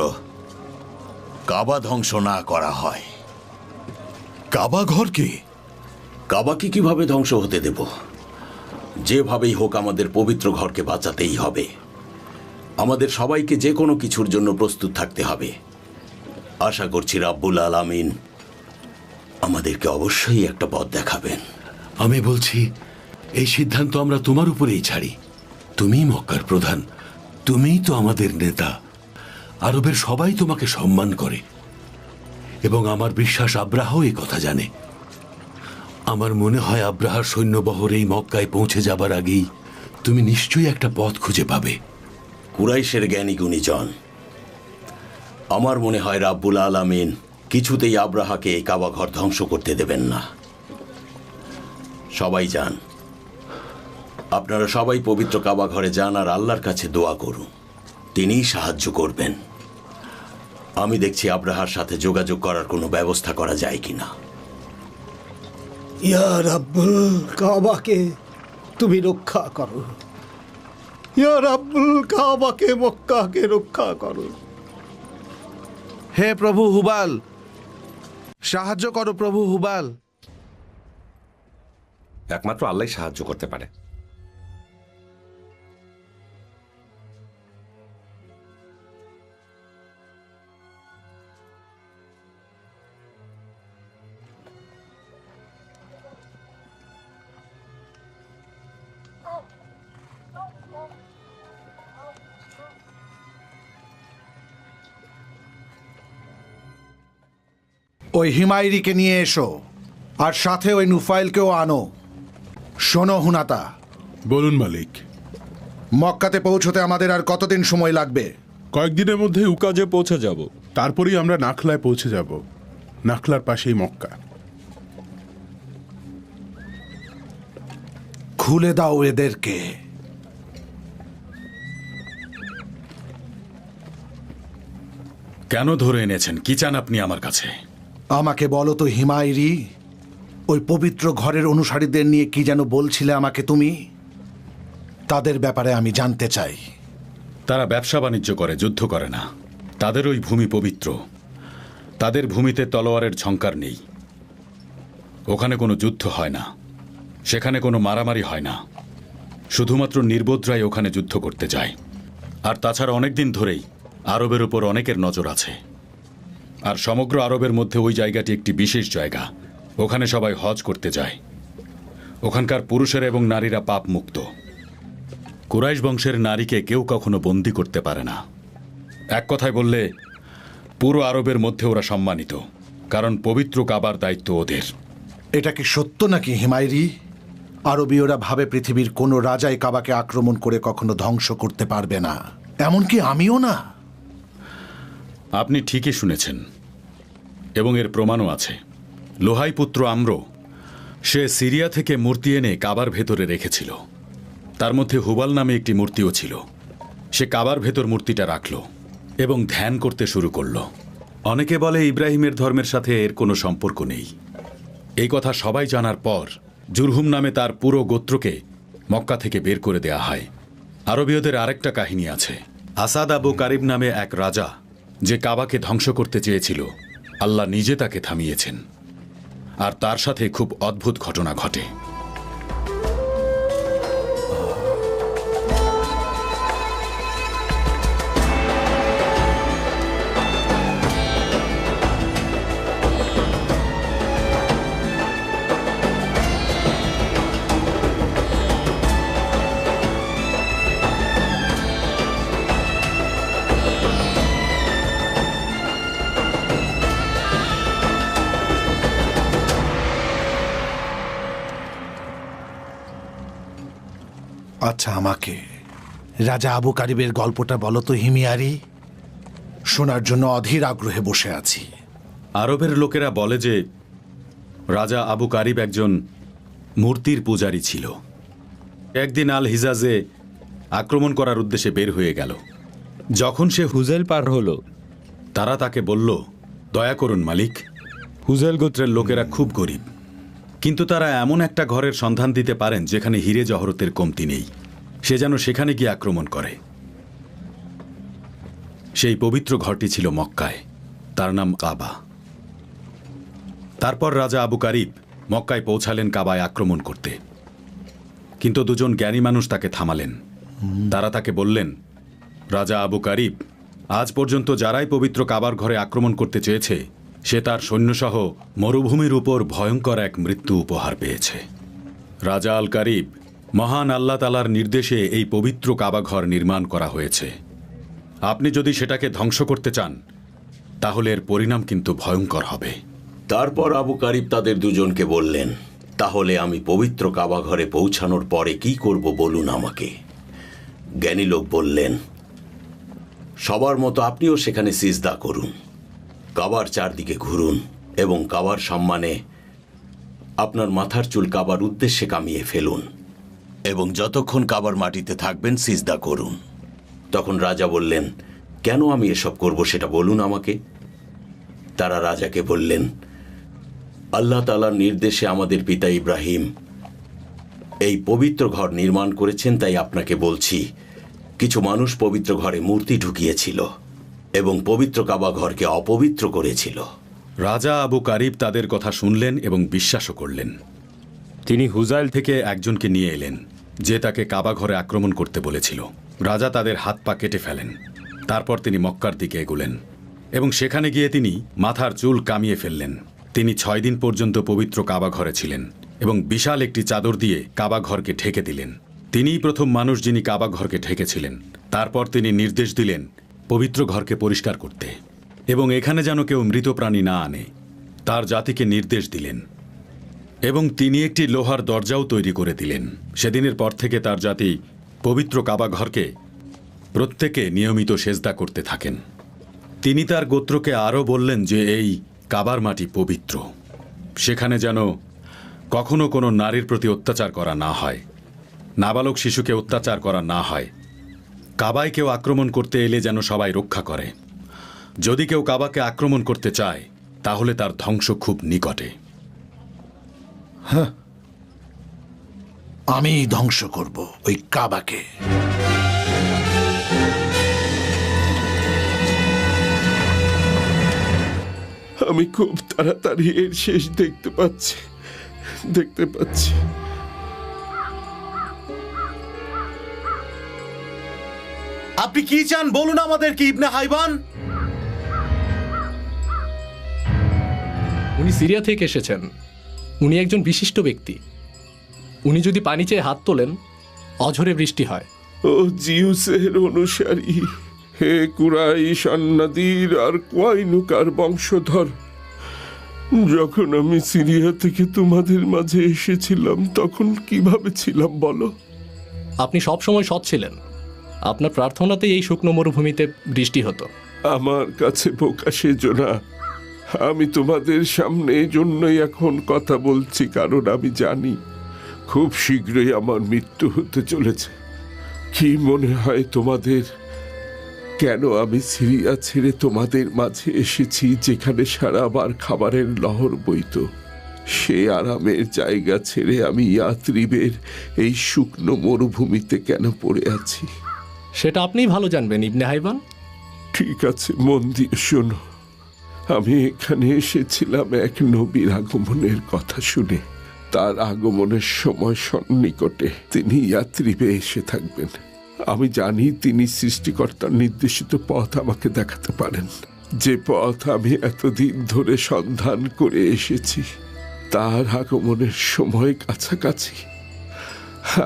কাবা ধ্বংস না করা হয়। কাবা ঘরকে? কাবাকে কিভাবে ধ্বংস হতে দেব? যেভাবেই হোক আমাদের পবিত্র ঘরকে বাঁচাতেই হবে। আমাদের সবাইকে যে কোনো কিছুর জন্য প্রস্তুত থাকতে হবে। আশা করছি রাব্বুল আলামিন আমাদেরকে অবশ্যই একটা পথ দেখাবেন। আমি বলছি এই সিদ্ধান্ত আমরা তোমার উপরেই ছাড়ি। তুমিই মক্কার প্রধান, তুমিই তো আমাদের নেতা। আরবের সবাই তোমাকে সম্মান করে এবং আমার বিশ্বাস আব্রাহাও এই কথা জানে। আমার মনে হয় আব্রাহার সৈন্যবহর এই মক্কায় পৌঁছে যাবার আগেই তুমি নিশ্চয়ই একটা পথ খুঁজে পাবে। কুরাইশের জ্ঞানী গুণীজন, আমার মনে হয় রাব্বুল আলামিন কিছুতেই আব্রাহাকে এই কাবা ঘর ধ্বংস করতে দেবেন না। সবাই যান, আপনারা সবাই পবিত্র কাবা ঘরে যান আর আল্লাহর কাছে দোয়া করুন, তিনিই সাহায্য করবেন। আমি দেখছি আব্রাহার সাথে যোগাযোগ করার কোনো ব্যবস্থা করা যায় কিনা। ইয়া রাব্বুল কাবাকে তুমি রক্ষা করো, ইয়া রাব্বুল কাবাকে মক্কাকে রক্ষা করো। হে প্রভু হুবাল, সাহায্য করো প্রভু হুবাল। একমাত্র আল্লাহ সাহায্য করতে পারে। ওই হিমায়রিকে নিয়ে এসো, আর সাথে ওই নুফাইলকেও আনো। শোনো হুনাতা, বলুন মালিক। মক্কাতে পৌঁছতে আমাদের আর কতদিন সময় লাগবে? কয়েকদিনের মধ্যে উকাজে পৌঁছে যাব, তারপরেই আমরা নাখলায় পৌঁছে যাব। নাখলার পাশেই মক্কা। খুলে দাও এদেরকে। কেন ধরে এনেছেন? কি চান আপনি আমার কাছে? আমাকে বলো তো হিমায়রি, ওই পবিত্র ঘরের অনুসারীদের নিয়ে কি যেন বলছিলে আমাকে তুমি? তাদের ব্যাপারে আমি জানতে চাই। তারা ব্যবসা বাণিজ্য করে, যুদ্ধ করে না। তাদের ওই ভূমি পবিত্র। তাদের ভূমিতে তলোয়ারের ঝংকার নেই। ওখানে কোনো যুদ্ধ হয় না, সেখানে কোনো মারামারি হয় না। শুধুমাত্র নির্বোধরাই ওখানে যুদ্ধ করতে যায়। আর তাছাড়া অনেকদিন ধরেই আরবের উপর অনেকের নজর আছে। আর সমগ্র আরবের মধ্যে ওই জায়গাটি একটি বিশেষ জায়গা। ওখানে সবাই হজ করতে যায়। ওখানকার পুরুষেরা এবং নারীরা পাপ মুক্ত। কুরাইশ বংশের নারীকে কেউ কখনো বন্দী করতে পারে না। এক কথায় বললে পুরো আরবের মধ্যে ওরা সম্মানিত, কারণ পবিত্র কাবার দায়িত্ব ওদের। এটা কি সত্য নাকি হিমায়রি? আরবীয়রা ভাবে পৃথিবীর কোনো রাজাই কাবাকে আক্রমণ করে কখনো ধ্বংস করতে পারবে না, এমনকি আমিও না। আপনি ঠিকই শুনেছেন, এবং এর প্রমাণও আছে। লোহাই পুত্র আম্র, সে সিরিয়া থেকে মূর্তি এনে কাবার ভেতরে রেখেছিল। তার মধ্যে হুবাল নামে একটি মূর্তিও ছিল। সে কাবার ভেতর মূর্তিটা রাখল এবং ধ্যান করতে শুরু করল। অনেকে বলে ইব্রাহিমের ধর্মের সাথে এর কোনো সম্পর্ক নেই। এই কথা সবাই জানার পর জুরহুম নামে তার পুরো গোত্রকে মক্কা থেকে বের করে দেয়া হয়। আরবীয়দের আরেকটা কাহিনী আছে। আসাদ আবু কারিব নামে এক রাজা, যে কাবাকে ধ্বংস করতে চেয়েছিল, আল্লাহ নিজে তাকে থামিয়েছেন। আর তার সাথে খুব অদ্ভুত ঘটনা ঘটে। আচ্ছা, আমাকে রাজা আবু কারিবের গল্পটা বলো তো হিমিয়ারি। শোনার জন্য অধীর আগ্রহে বসে আছি। আরবের লোকেরা বলে যে রাজা আবু কারিব একজন মূর্তির পূজারী ছিল। একদিন আল হিজাজে আক্রমণ করার উদ্দেশ্যে বের হয়ে গেল। যখন সে হুজাইল পার হলো, তারা তাকে বলল, দয়া করুন মালিক, হুজাইল গোত্রের লোকেরা খুব গরিব, কিন্তু তারা এমন একটা ঘরের সন্ধান দিতে পারেন যেখানে হিরে জহরতের কমতি নেই। সে যেন সেখানে গিয়ে আক্রমণ করে। সেই পবিত্র ঘরটি ছিল মক্কায়, তার নাম কাবা। তারপর রাজা আবু কারিব মক্কায় পৌঁছালেন কাবায় আক্রমণ করতে, কিন্তু দুজন জ্ঞানী মানুষ তাকে থামালেন। তারা তাকে বললেন, রাজা আবু কারিব, আজ পর্যন্ত যারাই পবিত্র কাবার ঘরে আক্রমণ করতে চেয়েছে, সে তার সৈন্যসহ মরুভূমির উপর ভয়ঙ্কর এক মৃত্যু উপহার পেয়েছে। রাজা আল কারিব, মহান আল্লাহ তালার নির্দেশে এই পবিত্র কাবা ঘর নির্মাণ করা হয়েছে। আপনি যদি সেটাকে ধ্বংস করতে চান, তাহলে এর পরিণাম কিন্তু ভয়ঙ্কর হবে। তারপর আবু কারিব তাদের দুজনকে বললেন, তাহলে আমি পবিত্র কাবা ঘরে পৌঁছানোর পরে কি করব বলুন আমাকে। জ্ঞানী লোক বললেন, সবার মতো আপনিও সেখানে সিজদা করুন, কাবার চারদিকে ঘুরুন এবং কাবার সম্মানে আপনার মাথার চুল কাবার উদ্দেশ্যে কামিয়ে ফেলুন এবং যতক্ষণ কাবার মাটিতে থাকবেন সিজদা করুন। তখন রাজা বললেন, কেন আমি এসব করব সেটা বলুন আমাকে। তারা রাজাকে বললেন, আল্লাহ তাআলার নির্দেশে আমাদের পিতা ইব্রাহিম এই পবিত্র ঘর নির্মাণ করেছেন, তাই আপনাকে বলছি, কিছু মানুষ পবিত্র ঘরে মূর্তি ঢুকিয়েছিল এবং পবিত্র কাবা ঘরকে অপবিত্র করেছিল। রাজা আবু কারিব তাদের কথা শুনলেন এবং বিশ্বাসও করলেন। তিনি হুজাইল থেকে একজনকে নিয়ে এলেন, যে তাকে কাবা ঘরে আক্রমণ করতে বলেছিল। রাজা তাদের হাত পা কেটে ফেলেন। তারপর তিনি মক্কার দিকে এগোলেন এবং সেখানে গিয়ে তিনি মাথার চুল কামিয়ে ফেললেন। তিনি 6 দিন পর্যন্ত পবিত্র কাবা ঘরে ছিলেন এবং বিশাল একটি চাদর দিয়ে কাবা ঘরকে ঢেকে দিলেন। তিনিই প্রথম মানুষ যিনি কাবা ঘরকে ঢেকেছিলেন। তারপর তিনি নির্দেশ দিলেন পবিত্র ঘরকে পরিষ্কার করতে এবং এখানে যেন কেউ মৃত প্রাণী না আনে। তার জাতিকে নির্দেশ দিলেন এবং তিনি একটি লোহার দরজাও তৈরি করে দিলেন। সেদিনের পর থেকে তার জাতি পবিত্র কাবা ঘরকে প্রত্যেকে নিয়মিত সেজদা করতে থাকেন। তিনি তার গোত্রকে আরও বললেন যে এই কাবার মাটি পবিত্র, সেখানে যেন কখনো কোনো নারীর প্রতি অত্যাচার করা না হয়, নাবালক শিশুকে অত্যাচার করা না হয়। কাবায় কেউ আক্রমণ করতে এলে যেন সবাই রক্ষা করে। যদি কেউ কাবাকে আক্রমণ করতে চায় তাহলে তার ধ্বংস খুব নিকটে। আমি ধ্বংস করব ওই কাবাকে। আমি খুব তাড়াতাড়ি এর শেষ দেখতে পাচ্ছি। আপনি কি চান বলুন আমাদেরকে ইবনে হাইবান। উনি সিরিয়া থেকে এসেছেন। উনি একজন বিশিষ্ট ব্যক্তি। উনি যদি পানি চেয়ে হাত তোলেন, অঝরে বৃষ্টি হয়। ও জিউসের অনুসারী, হে কুরাইশ, আন্নাদির আর কোয়াইনুকার বংশধর, যখন আমি সিরিয়া থেকে তোমাদের মাঝে এসেছিলাম তখন কিভাবে ছিলাম বলো? আপনি সব সময় সৎ ছিলেন। আপনার প্রার্থনাতেই এই শুকনো মরুভূমিতে বৃষ্টি হতো। আমার কাছে বোকা সেজো না। আমি তোমাদের সামনে এই জন্যই এখন কথা বলছি, কারণ আমি জানি খুব শীঘ্রই আমার মৃত্যু হতে চলেছে। কি মনে হয় তোমাদের, কেন আমি সিরিয়া ছেড়ে তোমাদের মাঝে এসেছি, যেখানে সারাবার খাবারের লহর বইত? সে আরামের জায়গা ছেড়ে আমি ইয়াত্রিবের এই শুকনো মরুভূমিতে কেন পড়ে আছি? সেটা আপনিই ভালো জানবেন ইবনে হাইবান। ঠিক আছে, মন দিয়ে শোনো। আমি এখানে এসেছিলাম এক নবীর আগমনের কথা শুনে। তার আগমনের সময় সন্নিকটে তিনি ইয়াত্রিবে এসে থাকবেন। আমি জানি তিনি সৃষ্টিকর্তার নির্দেশিত পথ আমাকে দেখাতে পারেন, যে পথ আমি এতদিন ধরে সন্ধান করে এসেছি। তার আগমনের সময় কাছাকাছি,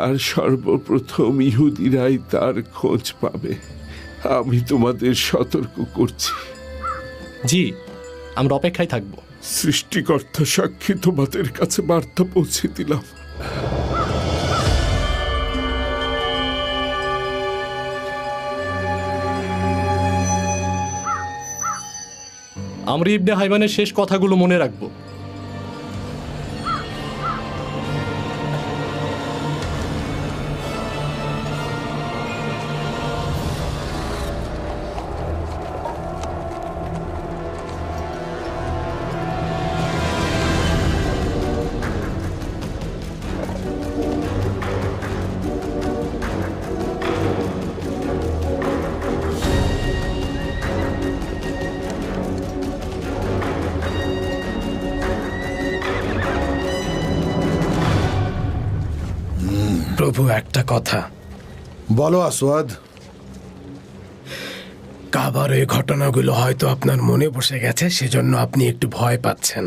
আর সর্বপ্রথম ইহুদিরাই তার খোঁজ পাবে। আমি তোমাদের সতর্ক করছি। জি, আমরা অপেক্ষায় থাকব। সৃষ্টিকর্তা সাক্ষী, তোমাদের কাছে বার্তা পৌঁছে দিলাম। আমরা ইবনে হাইবানের শেষ কথাগুলো মনে রাখবো। প্রভু, একটা কথা বলো আসওয়াদ। কাবার এই ঘটনাগুলো হয়তো আপনার মনে বসে গেছে, সেজন্য আপনি একটু ভয় পাচ্ছেন।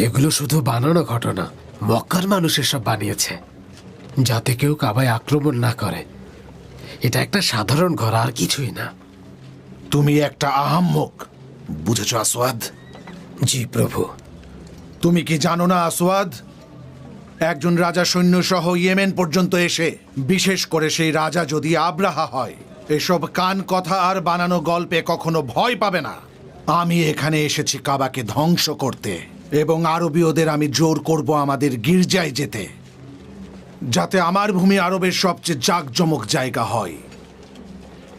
এগুলো শুধু বানানো ঘটনা। মক্কার মানুষ এসব বানিয়েছে যাতে কেউ কাবায় আক্রমণ না করে। এটা একটা সাধারণ ঘর, আর কিছুই না। তুমি একটা আহাম্মক, বুঝেছ আসওয়াদ? জি প্রভু। তুমি কি জানো না আসওয়াদ, একজন রাজা সৈন্য সহ ইয়েমেন পর্যন্ত এসে, বিশেষ করে সেই রাজা যদি আব্রাহা হয়, এসব কান কথা আর বানানো গল্পে কখনো ভয় পাবে না। আমি এখানে এসেছি কাবাকে ধ্বংস করতে, এবং আরবীয়দের আমি জোর করব আমাদের গির্জায় যেতে, যাতে আমার ভূমি আরবের সবচেয়ে জাঁকজমক জায়গা হয়।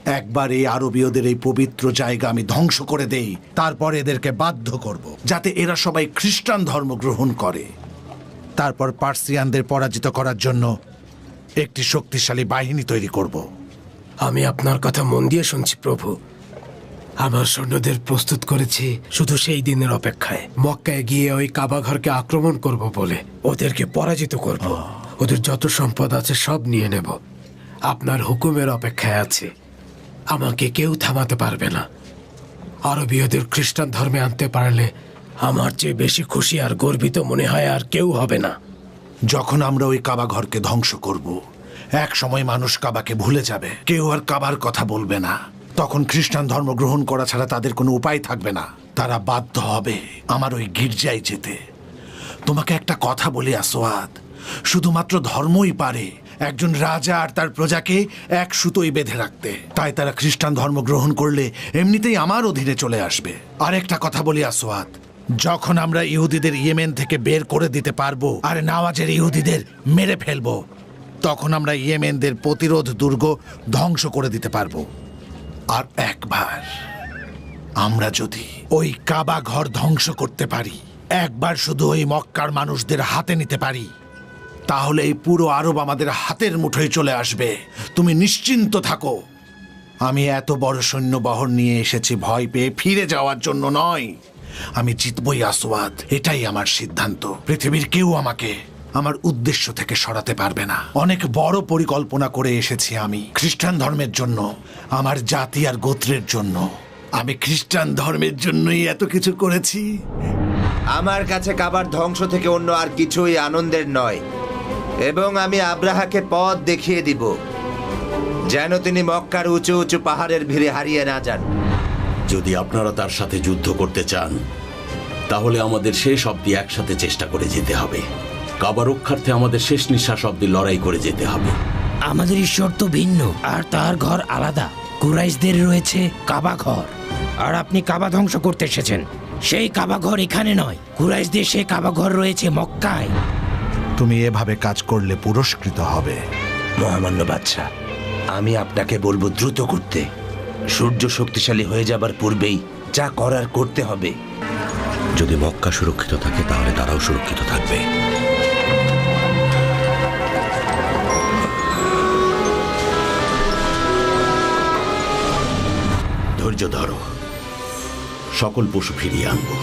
একবার এই আরবীয়দের এই পবিত্র জায়গা আমি ধ্বংস করে দেই, তারপর এদেরকে বাধ্য করব যাতে এরা সবাই খ্রিস্টান ধর্ম গ্রহণ করে। তারপর পার্সিয়ানদের পরাজিত করার জন্য একটি শক্তিশালী বাহিনী তৈরি করব। আমি আপনার কথা মন দিয়ে শুনছি প্রভু। আমার সৈন্যদের প্রস্তুত করেছি শুধু সেই দিনের অপেক্ষায় মক্কায় গিয়ে ওই কাবা ঘরকে আক্রমণ করব বলে। ওদেরকে পরাজিত করব, ওদের যত সম্পদ আছে সব নিয়ে নেব। আপনার হুকুমের অপেক্ষায় আছে, আমাকে কেউ থামাতে পারবে না। আরবীয়দের খ্রিস্টান ধর্মে আনতে পারলে আমার চেয়ে বেশি খুশি আর গর্বিত মনে হয় আর কেউ হবে না। যখন আমরা ওই কাবা ঘরকে ধ্বংস করব, এক সময় মানুষ কাবাকে ভুলে যাবে, কেউ আর কাবার কথা বলবে না। তখন খ্রিস্টান ধর্ম গ্রহণ করা ছাড়া তাদের কোনো উপায় থাকবে না। তারা বাধ্য হবে আমার ওই গির্জায় যেতে। তোমাকে একটা কথা বলি আসওয়াদ, শুধুমাত্র ধর্মই পারে একজন রাজা আর তার প্রজাকে এক সুতোয় বেঁধে রাখতে। তাই তারা খ্রিস্টান ধর্ম গ্রহণ করলে এমনিতেই আমার অধীনে চলে আসবে। আর একটা কথা বলি আসওয়াদ, যখন আমরা ইহুদিদের ইয়েমেন থেকে বের করে দিতে পারবো আর নাওয়াজের ইহুদিদের মেরে ফেলবো, তখন আমরা ইয়েমেনদের প্রতিরোধ দুর্গ ধ্বংস করে দিতে পারবো। আর একবার আমরা যদি ওই কাবা ঘর ধ্বংস করতে পারি, একবার শুধু ওই মক্কার মানুষদের হাতে নিতে পারি, তাহলে এই পুরো আরব আমাদের হাতের মুঠোয় চলে আসবে। তুমি নিশ্চিন্ত থাকো। আমি এত বড় সৈন্যবহর নিয়ে এসেছি ভয় পেয়ে ফিরে যাওয়ার জন্য নয়। আমি জিতবই আসওয়াদ, এটাই আমার সিদ্ধান্ত। পৃথিবীর কেউ আমাকে আমার উদ্দেশ্য থেকে সরাতে পারবে না। অনেক বড় পরিকল্পনা করে এসেছি আমি খ্রিস্টান ধর্মের জন্য, আমার জাতি আর গোত্রের জন্য। আমি খ্রিস্টান ধর্মের জন্যই এত কিছু করেছি। আমার কাছে কাবার ধ্বংস থেকে অন্য আর কিছুই আনন্দের নয়, এবং আমি আব্রাহাকে পথ দেখিয়ে দিব যেন তিনি মক্কার উঁচু উঁচু পাহাড়ের ভিড়ে হারিয়ে না যান। যদি আপনারা তার সাথে যুদ্ধ করতে চান, তাহলে আমাদের শেষ অবধি একসাথে চেষ্টা করে যেতে হবে। কাবা রক্ষার্থে আমাদের শেষ নিঃশ্বাস অবধি লড়াই করে যেতে হবে। আমাদের ঈশ্বর তো ভিন্ন, আর তার ঘর আলাদা। কুরাইশদের রয়েছে কাবা ঘর, আর আপনি কাবা ধ্বংস করতে এসেছেন। সেই কাবা ঘর এখানে নয়, কুরাইশদের সেই কাবা ঘর রয়েছে মক্কায়। তুমি এভাবে কাজ করলে পুরস্কৃত হবে। মহামান্য বাদশা, আমি আপনাকে বলবো দ্রুত করতে। সূর্য শক্তিশালী হয়ে যাবার পূর্বেই যা করার করতে হবে। যদি মক্কা সুরক্ষিত থাকে তাহলে তারাও সুরক্ষিত থাকবে। ধৈর্য ধরো, সকল পশু ফিরিয়ে আনবো।